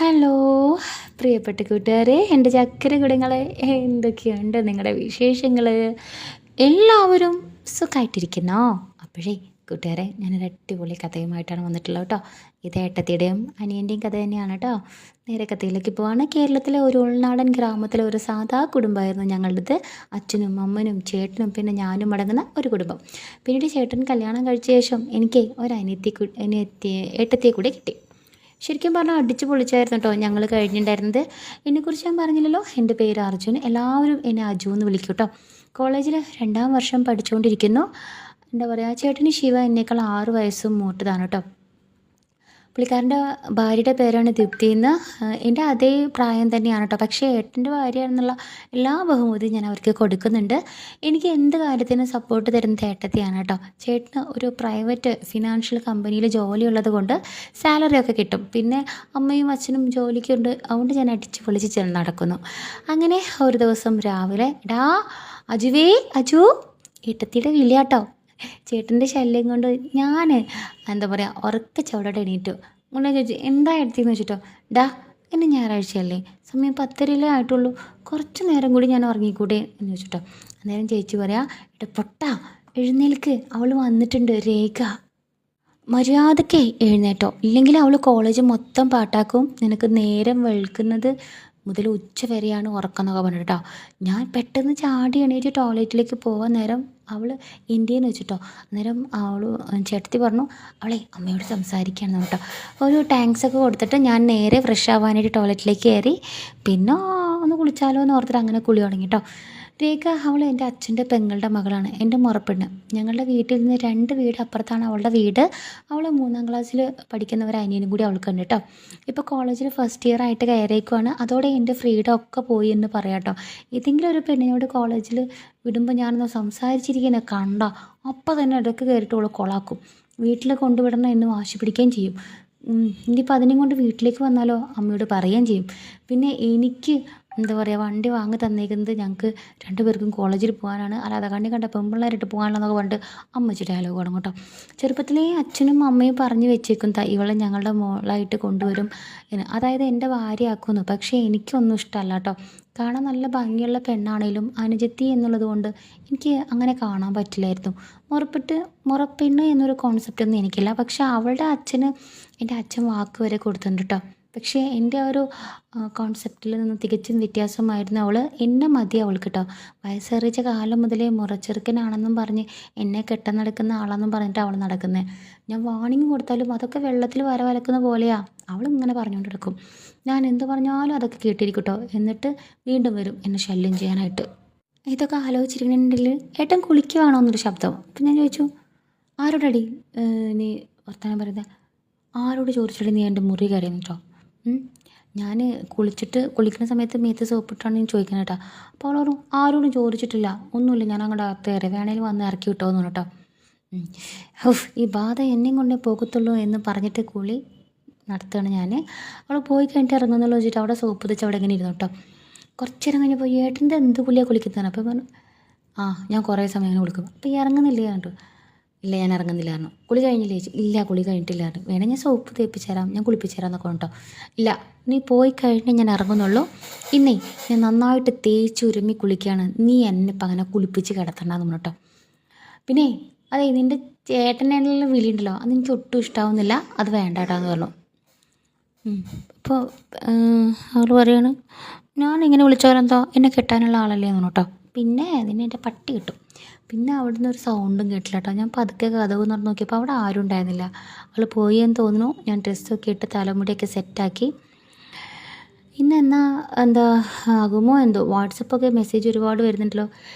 Hello പ്രിയപ്പെട്ട കൂട്ടുകാരെ, എൻ്റെ ചക്കര കുടങ്ങളെ, എന്തൊക്കെയുണ്ട് നിങ്ങളുടെ വിശേഷങ്ങൾ? എല്ലാവരും സുഖമായിട്ടിരിക്കുന്നോ? അപ്പോഴേ കൂട്ടുകാരെ, ഞാനൊരു അടിപൊളി കഥയുമായിട്ടാണ് വന്നിട്ടുള്ളത് കേട്ടോ. ഇത് ഏട്ടത്തിയുടെയും അനിയൻ്റെയും കഥ തന്നെയാണ് കേട്ടോ. നേരെ കഥയിലേക്ക് പോവാണ്. കേരളത്തിലെ ഒരു ഉൾനാടൻ ഗ്രാമത്തിലെ ഒരു സാധാ കുടുംബമായിരുന്നു ഞങ്ങളുടേത്. അച്ഛനും അമ്മനും ചേട്ടനും പിന്നെ ഞാനും അടങ്ങുന്ന ഒരു കുടുംബം. പിന്നീട് ചേട്ടൻ കല്യാണം കഴിച്ച ശേഷം എനിക്ക് ഒരു ഏട്ടത്തിയെ കൂടി കിട്ടി. ശരിക്കും പറഞ്ഞാൽ അടിച്ച് പൊളിച്ചായിരുന്നു കേട്ടോ ഞങ്ങൾ കഴിഞ്ഞിട്ടുണ്ടായിരുന്നത്. എന്നെക്കുറിച്ച് ഞാൻ പറഞ്ഞില്ലല്ലോ, എൻ്റെ പേര് അർജുൻ. എല്ലാവരും എന്നെ അജു എന്ന് വിളിക്കും കേട്ടോ. കോളേജിൽ 2ാം വർഷം പഠിച്ചുകൊണ്ടിരിക്കുന്നു. എന്താ പറയുക, ചേട്ടന് ശിവ എന്നേക്കാൾ 6 വയസ്സും മൂത്തതാണ് കേട്ടോ. പുള്ളിക്കാരൻ്റെ ഭാര്യയുടെ പേരാണ് ദീപ്തി എന്ന്. എൻ്റെ അതേ പ്രായം തന്നെയാണ് കേട്ടോ. പക്ഷേ ഏട്ടൻ്റെ ഭാര്യ എന്നുള്ള എല്ലാ ബഹുമതിയും ഞാൻ അവർക്ക് കൊടുക്കുന്നുണ്ട്. എനിക്ക് എന്ത് കാര്യത്തിനും സപ്പോർട്ട് തരുന്നത് ഏട്ടത്തിയാണ് കേട്ടോ. ചേട്ടന് ഒരു പ്രൈവറ്റ് ഫിനാൻഷ്യൽ കമ്പനിയിൽ ജോലിയുള്ളത് കൊണ്ട് സാലറി ഒക്കെ കിട്ടും. പിന്നെ അമ്മയും അച്ഛനും ജോലിക്കുണ്ട്, അതുകൊണ്ട് ഞാൻ അടിച്ച് പൊളിച്ച് നടക്കുന്നു. അങ്ങനെ ഒരു ദിവസം രാവിലെ, ഡാ അജുവേ അജു, ഏട്ടത്തിയുടെ വിളിയാട്ടോ. ചേട്ടൻ്റെ ശല്യം കൊണ്ട് ഞാൻ എന്താ പറയുക ഉറക്കെ ചവിടോടെ എണീറ്റു. ഉടനെ ചോദിച്ചു, എന്താ എടുത്തിന്ന് വെച്ചിട്ടോ. ഡാ, ഇന്ന് ഞായറാഴ്ചയല്ലേ, സമയം 10:30 ആയിട്ടുള്ളൂ, കുറച്ച് നേരം കൂടി ഞാൻ ഉറങ്ങിക്കൂടെ എന്ന് ചോദിച്ചിട്ടോ. അന്നേരം ചേച്ചി പറയാ, എടാ പൊട്ടാ, എഴുന്നേൽക്ക്, അവൾ വന്നിട്ടുണ്ട്, രേഖ, മര്യാദയ്ക്ക് എഴുന്നേറ്റോ, ഇല്ലെങ്കിൽ അവൾ കോളേജ് മൊത്തം പാട്ടാക്കും, നിനക്ക് നേരം വെളുക്കുന്നത് മുതൽ ഉച്ച വരെയാണ് ഉറക്കം എന്നൊക്കെ പറഞ്ഞു കേട്ടോ. ഞാൻ പെട്ടെന്ന് ചാടി എണീറ്റ് ടോയ്ലറ്റിലേക്ക് പോകാൻ നേരം അവൾ ഇന്ത്യയെന്ന് വെച്ചിട്ടോ. അന്നേരം അവൾ ചേട്ടത്തി പറഞ്ഞു, അവളെ അമ്മയോട് സംസാരിക്കുകയാണ് കേട്ടോ. ഒരു താങ്ക്സ് ഒക്കെ കൊടുത്തിട്ട് ഞാൻ നേരെ ഫ്രഷ് ആവാനായിട്ട് ടോയ്ലറ്റിലേക്ക് കയറി. പിന്നെ ഒന്ന് കുളിച്ചാലോ എന്ന് ഓർത്തിട്ട് അങ്ങനെ കുളി തുടങ്ങി കേട്ടോ. രേഖ അവൾ എൻ്റെ അച്ഛൻ്റെ പെങ്ങളുടെ മകളാണ്, എൻ്റെ മുറപ്പെണ്ണ്. ഞങ്ങളുടെ വീട്ടിൽ നിന്ന് 2 വീട് അപ്പുറത്താണ് അവളുടെ വീട്. അവൾ 3ാം ക്ലാസ്സിൽ പഠിക്കുന്ന ഒരു അനിയനും കൂടി അവൾക്കുണ്ട് കേട്ടോ. ഇപ്പോൾ കോളേജിൽ ഫസ്റ്റ് ഇയർ ആയിട്ട് കയറിയേക്കുവാണ്. അതോടെ എൻ്റെ ഫ്രീഡം ഒക്കെ പോയി എന്ന് പറയാം കേട്ടോ. ഏതെങ്കിലും ഒരു പെണ്ണിനോട് കോളേജിൽ വിടുമ്പോൾ ഞാനൊന്ന് സംസാരിച്ചിരിക്കുന്നത് കണ്ടോ അപ്പം തന്നെ ഇടയ്ക്ക് കയറിയിട്ട് അവൾ കൊളാക്കും. വീട്ടിൽ കൊണ്ടുവിടണം എന്ന് വാശി പിടിക്കുകയും ചെയ്യും. ഇനിയിപ്പോൾ അതിനെയും കൊണ്ട് വീട്ടിലേക്ക് വന്നാലോ അമ്മയോട് പറയുകയും ചെയ്യും. പിന്നെ എനിക്ക് എന്താ പറയുക, വണ്ടി വാങ്ങി തന്നേക്കുന്നത് ഞങ്ങൾക്ക് 2 പേർക്കും കോളേജിൽ പോകാനാണ്, അല്ലാതെ കണ്ണി കണ്ട പെൺപിള്ളേരായിട്ട് പോകാനുള്ളതെന്നൊക്കെ പറഞ്ഞിട്ട് അമ്മച്ചി ഡയലോഗ് തുടങ്ങും കേട്ടോ. ചെറുപ്പത്തിലേ അച്ഛനും അമ്മയും പറഞ്ഞു വെച്ചേക്കും ഇവളെ ഞങ്ങളുടെ മോളായിട്ട് കൊണ്ടുവരും എന്ന്, അതായത് എൻ്റെ ഭാര്യയാക്കുന്നു. പക്ഷേ എനിക്കൊന്നും ഇഷ്ടമല്ല കേട്ടോ. കാണാൻ നല്ല ഭംഗിയുള്ള പെണ്ണാണേലും അനുജത്തി എന്നുള്ളത് കൊണ്ട് എനിക്ക് അങ്ങനെ കാണാൻ പറ്റില്ലായിരുന്നു. മുറപ്പെണ്ണ് എന്നൊരു കോൺസെപ്റ്റ് ഒന്നും എനിക്കില്ല. പക്ഷേ അവളുടെ അച്ഛന് എൻ്റെ അച്ഛൻ വാക്ക് വരെ കൊടുത്തിട്ടുണ്ട് കേട്ടോ. പക്ഷേ എൻ്റെ ഒരു കോൺസെപ്റ്റിൽ നിന്ന് തികച്ചും വ്യത്യാസമായിരുന്നു അവൾ. എന്നെ മതി അവൾക്ക് കേട്ടോ. വയസ്സറിയിച്ച കാലം മുതലേ മുറച്ചെറുക്കനാണെന്നും പറഞ്ഞ് എന്നെ കെട്ടാൻ നടക്കുന്ന ആളെന്നും പറഞ്ഞിട്ട് അവൾ നടക്കുന്നത്. ഞാൻ വാണിംഗ് കൊടുത്താലും അതൊക്കെ വെള്ളത്തിൽ വരവലക്കുന്ന പോലെയാണ് അവൾ ഇങ്ങനെ പറഞ്ഞുകൊണ്ട് നടക്കും. ഞാൻ എന്ത് പറഞ്ഞാലും അതൊക്കെ കേട്ടിരിക്കും കേട്ടോ. എന്നിട്ട് വീണ്ടും വരും എന്നെ ശല്യം ചെയ്യാനായിട്ട്. ഇതൊക്കെ ആലോചിച്ചിരിക്കുന്നുണ്ടെങ്കിൽ ഏട്ടൻ കുളിക്കുവാണോ എന്നൊരു ശബ്ദം. അപ്പം ഞാൻ ചോദിച്ചു, ആരോടടി നീ വർത്തമാനം പറയുന്നത്, ആരോട് ചോദിച്ചിട്ട് നീ എൻ്റെ മുറി കയറിയെന്ന് കേട്ടോ. ഞാൻ കുളിക്കുന്ന സമയത്ത് മേത്ത് സോപ്പിട്ടാണ് ഞാൻ ചോദിക്കുന്നത് കേട്ടോ. അപ്പോൾ അവൾ പറഞ്ഞു, ആരോടും ചോദിച്ചിട്ടില്ല, ഒന്നുമില്ല, ഞാൻ അങ്ങോട്ട് അകത്ത് കയറി, വേണേലും വന്ന് ഇറക്കി വിട്ടോന്ന് കേട്ടോ. ഈ ബാധ എന്നെയും കൊണ്ടേ പോകത്തുള്ളൂ എന്ന് പറഞ്ഞിട്ട് കുളി നടത്തുകയാണ് ഞാൻ. അവൾ പോയി കഴിഞ്ഞിട്ട് ഇറങ്ങുന്നല്ലോ വെച്ചിട്ട് അവിടെ സോപ്പ് വെച്ച് അവിടെ ഇങ്ങനെ ഇരുന്നു കേട്ടോ. കുറച്ച് നേരം കഴിഞ്ഞപ്പോൾ ഏട്ടൻ്റെ എന്ത് കുളിയാണ് കുളിക്കുന്നതാണ്. അപ്പോൾ പറഞ്ഞു, ഞാൻ കുറേ സമയം അങ്ങനെ കുളിക്കും. അപ്പോൾ ഈ ഇറങ്ങുന്നില്ലേ കേട്ടോ. ഇല്ല, ഞാൻ ഇറങ്ങുന്നില്ലായിരുന്നു. കുളി കഴിഞ്ഞില്ലേ ചേച്ചി? ഇല്ല, കുളി കഴിഞ്ഞിട്ടില്ലായിരുന്നു. വേണേൽ ഞാൻ സോപ്പ് തേപ്പിച്ച് തരാം, ഞാൻ കുളിപ്പിച്ച് തരാം എന്നൊക്കെ കേട്ടോ. ഇല്ല, നീ പോയി കഴിഞ്ഞാൽ ഞാൻ ഇറങ്ങുന്നുള്ളൂ. ഇന്നേ ഞാൻ നന്നായിട്ട് തേച്ച് ഉരുമ്മി കുളിക്കുകയാണ്, നീ എന്നെ ഇപ്പം അങ്ങനെ കുളിപ്പിച്ച് കിടത്തണ്ടെന്ന് കേട്ടോ. പിന്നെ അതെ, നിൻ്റെ ചേട്ടനെല്ലാം വിളിയുണ്ടല്ലോ, അത് എനിക്ക് ഒട്ടും ഇഷ്ടാവുന്നില്ല, അത് വേണ്ട കേട്ടോ എന്ന് പറഞ്ഞു. അപ്പോൾ അവൾ പറയാണ്, ഞാൻ ഇങ്ങനെ വിളിച്ചാലെന്തോ എന്നെ കെട്ടാനുള്ള ആളല്ലേ എന്ന് കേട്ടോ. പിന്നെ നിന്നെ എൻ്റെ പട്ടി കിട്ടും. പിന്നെ അവിടെ നിന്ന് ഒരു സൗണ്ടും കേട്ടില്ല കേട്ടോ. ഞാൻ പതുക്കെ കതവ് തുറന്ന് നോക്കിയപ്പോൾ അവിടെ ആരും ഉണ്ടായിരുന്നില്ല. അവൾ പോയി എന്ന് തോന്നുന്നു. ഞാൻ ഡ്രസ്സൊക്കെ ഇട്ട് തലമുടിയൊക്കെ സെറ്റാക്കി. ഇന്ന് എന്താ ആകുമോ എന്തോ, വാട്സപ്പൊക്കെ മെസ്സേജ് ഒരുപാട് വരുന്നുണ്ടല്ലോ.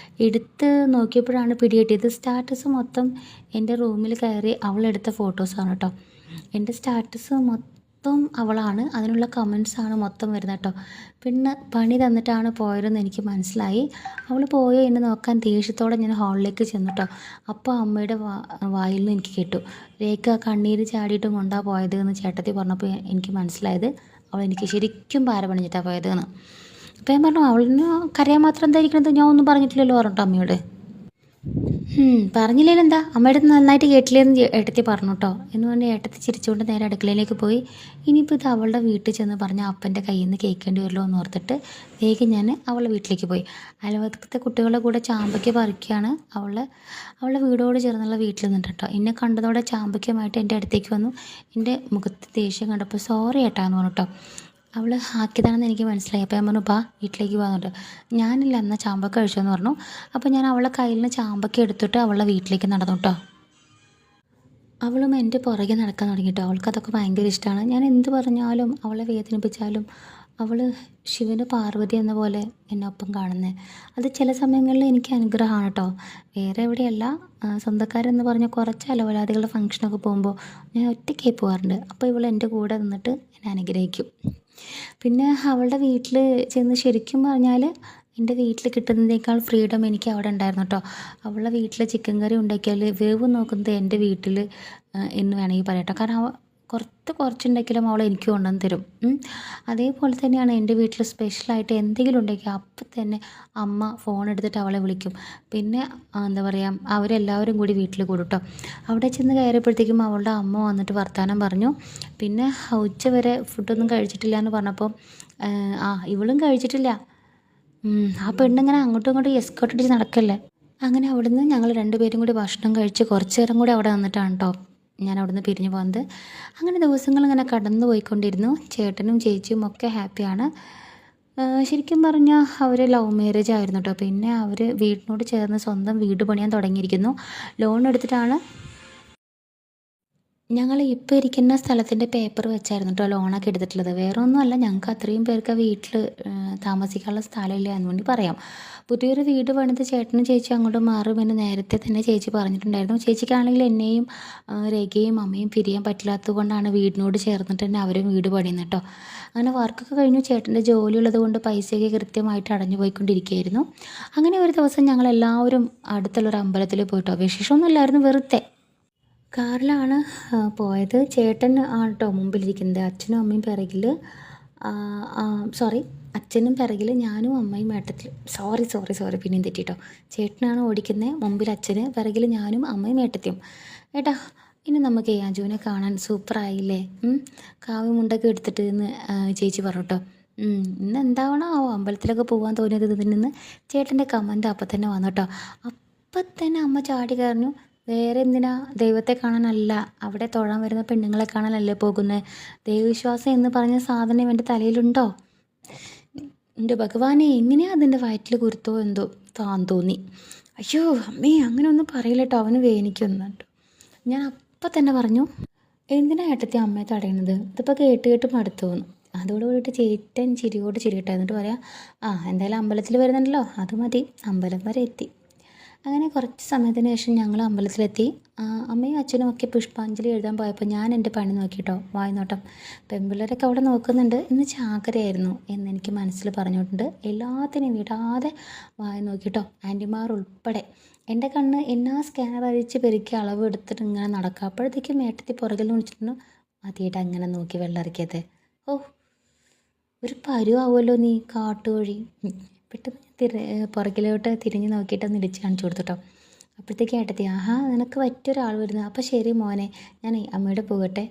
എടുത്ത് നോക്കിയപ്പോഴാണ് പിടികിട്ടിയത്. സ്റ്റാറ്റസ് മൊത്തം എൻ്റെ റൂമിൽ കയറി അവളെടുത്ത ഫോട്ടോസാണ് കേട്ടോ. എൻ്റെ സ്റ്റാറ്റസ് മൊത്തം അവളാണ്, അതിനുള്ള കമൻസാണ് മൊത്തം വരുന്നത് കേട്ടോ. പിന്നെ പണി തന്നിട്ടാണ് പോയതെന്ന് എനിക്ക് മനസ്സിലായി. അവൾ പോയോ എന്ന് നോക്കാൻ ദേഷ്യത്തോടെ ഞാൻ ഹാളിലേക്ക് ചെന്നു കേട്ടോ. അപ്പോൾ അമ്മയുടെ വായിൽ നിന്ന് എനിക്ക് കേട്ടു, രേഖ കണ്ണീര് ചാടിയിട്ടും കൊണ്ടാ പോയത് എന്ന് ചേട്ടത്തി പറഞ്ഞപ്പോൾ എനിക്ക് മനസ്സിലായത് അവൾ എനിക്ക് ശരിക്കും പാര പണിഞ്ഞിട്ടാണ് പോയതെന്ന്. അപ്പോൾ ഞാൻ പറഞ്ഞു, അവളിന് കരയാൻ മാത്രം എന്തായിരിക്കണത്, ഞാൻ ഒന്നും പറഞ്ഞിട്ടില്ലല്ലോ പറഞ്ഞിട്ടോ അമ്മയോട്. പറഞ്ഞില്ലേലും എന്താ അമ്മയുടെ അടുത്ത് നന്നായിട്ട് കേട്ടില്ലേന്ന് ഏട്ടത്തി പറഞ്ഞു കേട്ടോ എന്ന് പറഞ്ഞ് ഏട്ടത്തി ചിരിച്ചുകൊണ്ട് നേരെ അടുക്കളയിലേക്ക് പോയി. ഇനിയിപ്പോൾ ഇത് അവളുടെ വീട്ടിൽ ചെന്ന് പറഞ്ഞ അപ്പൻ്റെ കയ്യിൽ നിന്ന് കേൾക്കേണ്ടി വരുമല്ലോ എന്ന് ഓർത്തിട്ട് വേഗം ഞാൻ അവളുടെ വീട്ടിലേക്ക് പോയി. അയൽവക്കത്തെ കുട്ടികളുടെ കൂടെ ചാമ്പയ്ക്ക പറിക്കുകയാണ് അവളുടെ വീടോട് ചേർന്നുള്ള വീട്ടിൽ നിന്നിട്ട് കേട്ടോ. എന്നെ കണ്ടതോടെ ചാമ്പയ്ക്കമായിട്ട് എൻ്റെ അടുത്തേക്ക് വന്നു. എൻ്റെ മുഖത്ത് ദേഷ്യം കണ്ടപ്പോൾ സോറി ഏട്ടാന്ന് പറഞ്ഞു കേട്ടോ. അവൾ ആക്കിയതാണെന്ന് എനിക്ക് മനസ്സിലായി. അപ്പോൾ ഞാൻ പറഞ്ഞു ബാ വീട്ടിലേക്ക് പോകാന്നുണ്ട്. ഞാനില്ല എന്നാൽ ചാമ്പക്ക കഴിച്ചോന്ന് പറഞ്ഞു. അപ്പോൾ ഞാൻ അവളുടെ കയ്യിൽ നിന്ന് ചാമ്പക്ക എടുത്തിട്ട് അവളുടെ വീട്ടിലേക്ക് നടന്നു കേട്ടോ. അവളും എൻ്റെ പുറകെ നടക്കാൻ തുടങ്ങിയിട്ടോ. അവൾക്കതൊക്കെ ഭയങ്കര ഇഷ്ടമാണ്. ഞാൻ എന്ത് പറഞ്ഞാലും അവളെ വേദനിപ്പിച്ചാലും അവൾ ശിവന് പാർവതി എന്ന പോലെ എന്നെ ഒപ്പം കാണുന്നത്. അത് ചില സമയങ്ങളിൽ എനിക്ക് അനുഗ്രഹമാണ് കേട്ടോ. വേറെ എവിടെയല്ല, സ്വന്തക്കാരെന്ന് പറഞ്ഞ കുറച്ച് അലവലാദികളുടെ ഫംഗ്ഷനൊക്കെ പോകുമ്പോൾ ഞാൻ ഒറ്റയ്ക്കായി പോകാറുണ്ട്. അപ്പോൾ ഇവൾ എൻ്റെ കൂടെ നിന്നിട്ട് എന്നെ അനുഗ്രഹിക്കും. പിന്നെ അവളുടെ വീട്ടിൽ ചെന്ന് ശരിക്കും പറഞ്ഞാൽ എൻ്റെ വീട്ടിൽ കിട്ടുന്നതിനേക്കാൾ ഫ്രീഡം എനിക്ക് അവിടെ ഉണ്ടായിരുന്നു കേട്ടോ. അവളുടെ വീട്ടിൽ ചിക്കൻ കറി ഉണ്ടാക്കിയാൽ വേവ് നോക്കുന്നത് എൻ്റെ വീട്ടിൽ എന്ന് വേണമെങ്കിൽ പറയാം കേട്ടോ. കാരണം കുറച്ചുണ്ടാക്കിയാലും അവൾ എനിക്ക് കൊണ്ടുവന്ന് തരും. അതേപോലെ തന്നെയാണ് എൻ്റെ വീട്ടിൽ സ്പെഷ്യലായിട്ട് എന്തെങ്കിലും ഉണ്ടെങ്കിൽ അപ്പം തന്നെ അമ്മ ഫോൺ എടുത്തിട്ട് അവളെ വിളിക്കും. പിന്നെ എന്താ പറയുക, അവരെല്ലാവരും കൂടി വീട്ടിൽ കൂടും കേട്ടോ. അവിടെ ചെന്ന് കയറിയപ്പോഴത്തേക്കും അവളുടെ അമ്മ വന്നിട്ട് വർത്തമാനം പറഞ്ഞു. പിന്നെ ഉച്ച വരെ ഫുഡൊന്നും കഴിച്ചിട്ടില്ല എന്ന് പറഞ്ഞപ്പോൾ ഇവളും കഴിച്ചിട്ടില്ല. ആ പെണ്ണിങ്ങനെ അങ്ങോട്ടും ഇങ്ങോട്ടും എസ്കോർട്ട് അടിച്ച് നടക്കല്ലേ. അങ്ങനെ അവിടുന്ന് ഞങ്ങൾ രണ്ടുപേരും കൂടി ഭക്ഷണം കഴിച്ച് കുറച്ച് നേരം കൂടി അവിടെ വന്നിട്ടാണ് കേട്ടോ ഞാൻ അവിടുന്ന് പിരിഞ്ഞു പോകുന്നത്. അങ്ങനെ ദിവസങ്ങളിങ്ങനെ കടന്നു പോയിക്കൊണ്ടിരുന്നു. ചേട്ടനും ചേച്ചിയും ഒക്കെ ഹാപ്പിയാണ്. ശരിക്കും പറഞ്ഞാൽ അവർ ലവ് മാരേജ് ആയിരുന്നു കേട്ടോ. പിന്നെ അവർ വീടിനോട് ചേർന്ന് സ്വന്തം വീട് പണിയാൻ തുടങ്ങിയിരിക്കുന്നു. ലോൺ എടുത്തിട്ടാണ്. ഞങ്ങൾ ഇപ്പോൾ ഇരിക്കുന്ന സ്ഥലത്തിൻ്റെ പേപ്പർ വെച്ചായിരുന്നു കേട്ടോ ലോണൊക്കെ എടുത്തിട്ടുള്ളത്. വേറെ ഒന്നുമല്ല, ഞങ്ങൾക്ക് അത്രയും പേർക്ക് വീട്ടിൽ താമസിക്കാനുള്ള സ്ഥലമില്ല എന്ന് വേണ്ടി പറയാം. പുതിയൊരു വീട് പണിത് ചേട്ടനും ചേച്ചി അങ്ങോട്ട് മാറുമെന്ന് നേരത്തെ തന്നെ ചേച്ചി പറഞ്ഞിട്ടുണ്ടായിരുന്നു. ചേച്ചിക്കാണെങ്കിൽ എന്നെയും രേഖയും അമ്മയും പിരിയാൻ പറ്റില്ലാത്തത് കൊണ്ടാണ് വീടിനോട് ചേർന്നിട്ട് തന്നെ അവരും വീട് പണിയുന്നത് കേട്ടോ. അങ്ങനെ വർക്കൊക്കെ കഴിഞ്ഞു. ചേട്ടൻ്റെ ജോലി ഉള്ളത് കൊണ്ട് പൈസയൊക്കെ കൃത്യമായിട്ട് അടഞ്ഞു പോയിക്കൊണ്ടിരിക്കുകയായിരുന്നു. അങ്ങനെ ഒരു ദിവസം ഞങ്ങളെല്ലാവരും അടുത്തുള്ളൊരു അമ്പലത്തിൽ പോയിട്ടോ. വിശേഷമൊന്നുമില്ലായിരുന്നു, വെറുതെ കാറിലാണ് പോയത്. ചേട്ടൻ ആണ് കേട്ടോ മുമ്പിലിരിക്കുന്നത്. അച്ഛനും അമ്മയും പിറകിൽ അച്ഛനും പിറകിൽ ഞാനും അമ്മയും ഏട്ടത്തിൽ സോറി പിന്നെയും തെറ്റിട്ടോ. ചേട്ടനാണ് ഓടിക്കുന്നത്, മുമ്പിൽ അച്ഛന്, പിറകിൽ ഞാനും അമ്മയും ഏട്ടത്തിയും. ഏട്ടാ ഇനി നമുക്ക് അജുവിനെ കാണാൻ സൂപ്പറായില്ലേ, കാവ്യ മുണ്ടൊക്കെ എടുത്തിട്ട് എന്ന് ചേച്ചി പറഞ്ഞു കേട്ടോ. ഇന്ന് എന്താവണോ അമ്പലത്തിലൊക്കെ പോകാൻ തോന്നിയത് ഇതിൽ നിന്ന് ചേട്ടൻ്റെ കമൻ്റ് അപ്പം തന്നെ വന്നു കേട്ടോ. അപ്പം തന്നെ അമ്മ ചാടി കയറിഞ്ഞു. വേറെ എന്തിനാ, ദൈവത്തെ കാണാനല്ല, അവിടെ തൊഴാൻ വരുന്ന പെണ്ണുങ്ങളെ കാണാനല്ലേ പോകുന്നത്. ദൈവവിശ്വാസം എന്ന് പറഞ്ഞ സാധനം എൻ്റെ തലയിലുണ്ടോ? എൻ്റെ ഭഗവാനെ, എങ്ങനെയാ അതിൻ്റെ വയറ്റിൽ കുരുത്തോ എന്തോ താൻ തോന്നി. അയ്യോ അമ്മേ അങ്ങനെ ഒന്നും പറയില്ല കേട്ടോ, അവന് വേദനിക്കുന്നു കേട്ടോ. ഞാൻ അപ്പം തന്നെ പറഞ്ഞു, എന്തിനാ ഏട്ടത്തി അമ്മയെ തടയുന്നത്, ഇതിപ്പോൾ കേട്ട് മടുത്തു തോന്നും. അതോടുകൂടിയിട്ട് ചേട്ടൻ ചിരിയോട് ചിരിയിട്ടാ. എന്നിട്ട് പറയാം, എന്തായാലും അമ്പലത്തിൽ വരുന്നുണ്ടല്ലോ, അത് മതി, അമ്പലം വരെ എത്തി. അങ്ങനെ കുറച്ച് സമയത്തിന് ശേഷം ഞങ്ങൾ അമ്പലത്തിലെത്തി. അമ്മയും അച്ഛനും ഒക്കെ പുഷ്പാഞ്ജലി എഴുതാൻ പോയപ്പോൾ ഞാൻ എൻ്റെ പണി നോക്കിയിട്ടോ, വായ്നോട്ടം. പെൺപിള്ളേരൊക്കെ അവിടെ നോക്കുന്നുണ്ട്, ഇന്ന് ചാകരയായിരുന്നു എന്നെനിക്ക് മനസ്സിൽ പറഞ്ഞിട്ടുണ്ട്. എല്ലാത്തിനെയും വിടാതെ വായി നോക്കിയിട്ടോ, ആൻറ്റിമാർ ഉൾപ്പെടെ. എൻ്റെ കണ്ണ് എന്നാ സ്കാനർ അഴിച്ച് പെരുക്കി അളവ് എടുത്തിട്ട് ഇങ്ങനെ നടക്കുക. അപ്പോഴത്തേക്കും ഏട്ടത്തി പുറകിൽ വിളിച്ചിട്ടുണ്ട്, മതിയിട്ട് അങ്ങനെ നോക്കി വെള്ളമിറക്കിയത്. ഒരു പരുവാവുമല്ലോ നീ കാട്ടുവഴി. പെട്ടെന്ന് പുറകിലോട്ട് തിരിഞ്ഞ് നോക്കിയിട്ടൊന്ന് ഇടിച്ച് കാണിച്ചു കൊടുത്തിട്ടോ. അപ്പോഴത്തേക്ക് ഏട്ടത്തി, നിനക്ക് പറ്റിയൊരാൾ വരുന്നത്, അപ്പോൾ ശരി മോനെ, ഞാൻ അമ്മയുടെ പോകട്ടെ,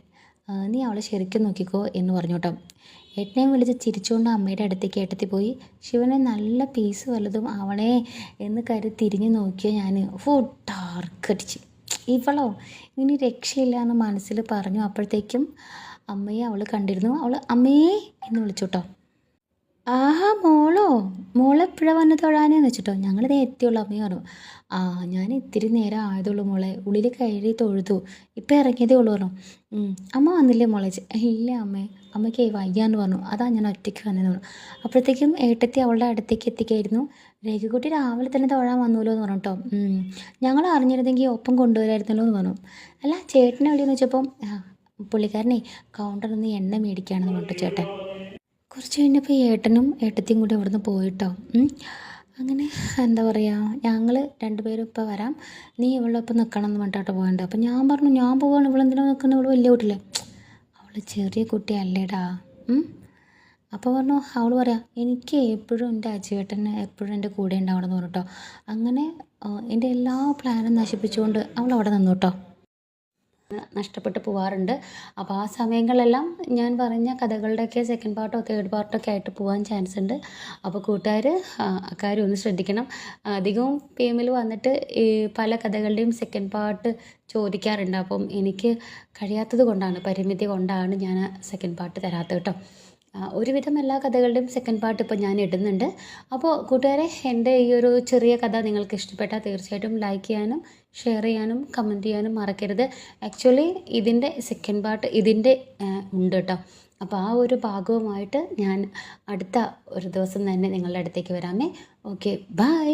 നീ അവളെ ശരിക്കും നോക്കിക്കോ എന്ന് പറഞ്ഞു കേട്ടോ. ഏട്ടനെയും വിളിച്ച് ചിരിച്ചുകൊണ്ട് അമ്മയുടെ അടുത്തേക്ക് ഏട്ടത്തി പോയി. ശിവനെ നല്ല പീസ് വല്ലതും അവളെ എന്ന് കരുതി തിരിഞ്ഞ് നോക്കിയോ ഞാൻ. ഡാർക്കടിച്ച് ഇവളോ ഇനി രക്ഷയില്ല എന്ന് മനസ്സിൽ പറഞ്ഞു. അപ്പോഴത്തേക്കും അമ്മയെ അവൾ കണ്ടിരുന്നു. അവൾ അമ്മേ എന്ന് വിളിച്ചു കേട്ടോ. മോളെപ്പോഴാണ് വന്ന് തൊഴാനെന്ന് വെച്ചിട്ടോ. ഞങ്ങളിത് എത്തിയുള്ളൂ. അമ്മയും പറഞ്ഞു, ഞാൻ ഇത്തിരി നേരം ആയതുള്ളൂ മോളെ, ഉള്ളിൽ കയറി തൊഴുതു, ഇപ്പം ഇറങ്ങിയതേ ഉള്ളൂ പറഞ്ഞു. അമ്മ വന്നില്ലേ മോളെ? ഇല്ല അമ്മയ്ക്ക് വയ്യാന്ന് പറഞ്ഞു, അതാ ഞാൻ ഒറ്റയ്ക്ക് വന്നതെന്ന് പറഞ്ഞു. അപ്പോഴത്തേക്കും ഏട്ടത്തി അവളുടെ അടുത്തേക്ക് എത്തിക്കായിരുന്നു. രേഖക്കുട്ടി രാവിലെ തന്നെ തൊഴാൻ വന്നല്ലോ എന്ന് പറഞ്ഞു കേട്ടോ. ഞങ്ങൾ അറിഞ്ഞിരുന്നെങ്കിൽ ഒപ്പം കൊണ്ടുവരായിരുന്നല്ലോ എന്ന് പറഞ്ഞു. അല്ല ചേട്ടനെ എവിടെയെന്ന് വെച്ചപ്പം പുള്ളിക്കാരനെ കൗണ്ടറിൽ നിന്ന് എണ്ണ മേടിക്കുകയാണെന്ന് പറഞ്ഞിട്ട് ചേട്ടൻ. കുറച്ച് കഴിഞ്ഞപ്പോൾ ഏട്ടനും ഏട്ടത്തിയും കൂടി അവിടുന്ന് പോയിട്ടോ. അങ്ങനെ എന്താ പറയുക, ഞങ്ങൾ രണ്ടുപേരും ഇപ്പോൾ വരാം, നീ ഇവളൊപ്പം നിൽക്കണം എന്ന് പറഞ്ഞിട്ടോ പോകേണ്ടത്. അപ്പം ഞാൻ പറഞ്ഞു, ഞാൻ പോവാണ്, ഇവളെന്തിനാ നിൽക്കുന്നത്, ഇവൾ വലിയ കുട്ടിയല്ലേ. അവൾ ചെറിയ കുട്ടിയല്ലേടാ. അപ്പോൾ പറഞ്ഞു അവൾ പറയാ എനിക്ക് എപ്പോഴും എൻ്റെ അജുവേട്ടൻ എപ്പോഴും എൻ്റെ കൂടെ ഉണ്ടാവണം എന്ന് പറഞ്ഞു കേട്ടോ. അങ്ങനെ എൻ്റെ എല്ലാ പ്ലാനും നശിപ്പിച്ചുകൊണ്ട് അവൾ അവിടെ നിന്നു കേട്ടോ. നഷ്ടപ്പെട്ട് പോവാറുണ്ട്. അപ്പോൾ ആ സമയങ്ങളെല്ലാം ഞാൻ പറഞ്ഞ കഥകളുടെയൊക്കെ സെക്കൻഡ് പാർട്ടോ തേർഡ് പാർട്ടൊക്കെ ആയിട്ട് പോകാൻ ചാൻസ് ഉണ്ട്. അപ്പോൾ കൂട്ടുകാർ അക്കാര്യം ഒന്ന് ശ്രദ്ധിക്കണം. അധികവും PMൽ വന്നിട്ട് ഈ പല കഥകളുടെയും സെക്കൻഡ് പാർട്ട് ചോദിക്കാറുണ്ട്. അപ്പം എനിക്ക് കഴിയാത്തത് കൊണ്ടാണ്, പരിമിതി കൊണ്ടാണ് ഞാൻ സെക്കൻഡ് പാർട്ട് തരാത്തത് കേട്ടോ. ഒരുവിധം എല്ലാ കഥകളുടെയും സെക്കൻഡ് പാർട്ട് ഇപ്പോൾ ഞാൻ ഇടുന്നുണ്ട്. അപ്പോൾ കൂട്ടുകാരെ, എൻ്റെ ഈ ഒരു ചെറിയ കഥ നിങ്ങൾക്ക് ഇഷ്ടപ്പെട്ടാൽ തീർച്ചയായിട്ടും ലൈക്ക് ചെയ്യാനും ഷെയർ ചെയ്യാനും കമൻറ്റ് ചെയ്യാനും മറക്കരുത്. ആക്ച്വലി ഇതിൻ്റെ സെക്കൻഡ് പാർട്ട് ഉണ്ട് കേട്ടോ. അപ്പോൾ ആ ഒരു ഭാഗവുമായിട്ട് ഞാൻ അടുത്ത ഒരു ദിവസം തന്നെ നിങ്ങളുടെ അടുത്തേക്ക് വരാമേ. Okay, by.